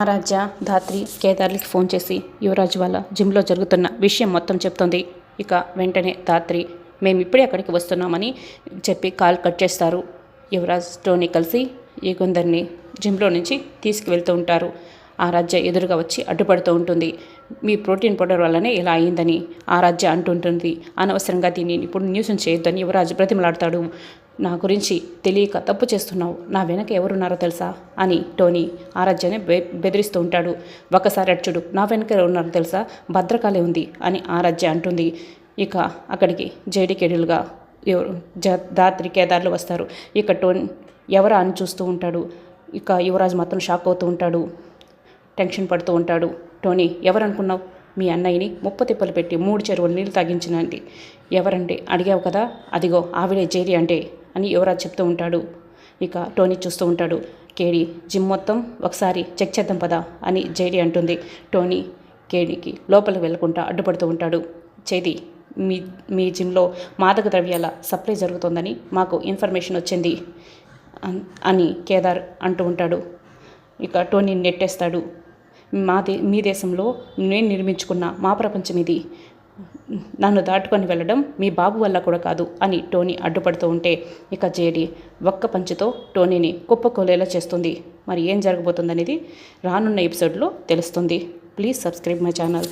ఆరాధ్య ధాత్రి కేదార్లకి phone చేసి యువరాజు వాళ్ళ జిమ్లో జరుగుతున్న విషయం మొత్తం చెప్తుంది. ఇక వెంటనే ధాత్రి మేము ఇప్పుడే అక్కడికి వస్తున్నామని చెప్పి కాల్ కట్ చేస్తారు. యువరాజ్ టోనీ కలిసి యుగంధర్ని జిమ్లో నుంచి తీసుకువెళ్తూ ఉంటారు. ఆరాధ్య ఎదురుగా వచ్చి అడ్డుపడుతూ ఉంటుంది. మీ ప్రోటీన్ పౌడర్ వల్లనే ఇలా అయిందని ఆరాధ్య అంటుంటుంది. అనవసరంగా దీన్ని ఇప్పుడు న్యూస్ చేయొద్దని యువరాజు బ్రతిమలాడతాడు. నా గురించి తెలియక తప్పు చేస్తున్నావు, నా వెనక ఎవరున్నారో తెలుసా అని టోనీ ఆరాధ్యని బెదిరిస్తూ ఉంటాడు. ఒకసారి అడ్చుడు, నా వెనక ఎవరున్నారో తెలుసా, భద్రకాళి ఉంది అని ఆరాధ్య అంటుంది. ఇక అక్కడికి జేడీకేడులుగా ధాత్రి కేదార్లు వస్తారు. ఇక టోనీ ఎవరా అని చూస్తూ ఉంటాడు. ఇక యువరాజు మాత్రం షాక్ అవుతూ ఉంటాడు, టెన్షన్ పడుతూ ఉంటాడు. టోనీ ఎవరనుకున్నావు, మీ అన్నయ్యని ముప్పతిప్పలు పెట్టి 3 చెరువులు నీళ్ళు తాగించినండి ఎవరంటే అడిగావు కదా, అదిగో ఆవిడే జేడీ అంటే అని యువరాజ్ చెప్తూ ఉంటాడు. ఇక టోనీ చూస్తూ ఉంటాడు. కేడీ జిమ్ మొత్తం ఒకసారి చెక్ చేద్దాం పదా అని జేడీ అంటుంది. టోనీ కేడీకి లోపలికి వెళ్ళకుండా అడ్డుపడుతూ ఉంటాడు. చేది మీ జిమ్లో మాదక ద్రవ్యాల సప్లై జరుగుతుందని మాకు ఇన్ఫర్మేషన్ వచ్చింది అని కేదార్ అంటూ ఉంటాడు. ఇక టోనీ నెట్టేస్తాడు. మీ దేశంలో నేను నిర్మించుకున్న మా ప్రపంచం ఇది, నన్ను దాటుకొని వెళ్ళడం మీ బాబు వల్ల కూడా కాదు అని టోనీ అడ్డుపడుతూ ఉంటే ఇక జేడీ ఒక్క పంచుతో టోనీని కుప్పకూలేలా చేస్తుంది. మరి ఏం జరగబోతుందనేది రానున్న ఎపిసోడ్లో తెలుస్తుంది. Please subscribe my channel.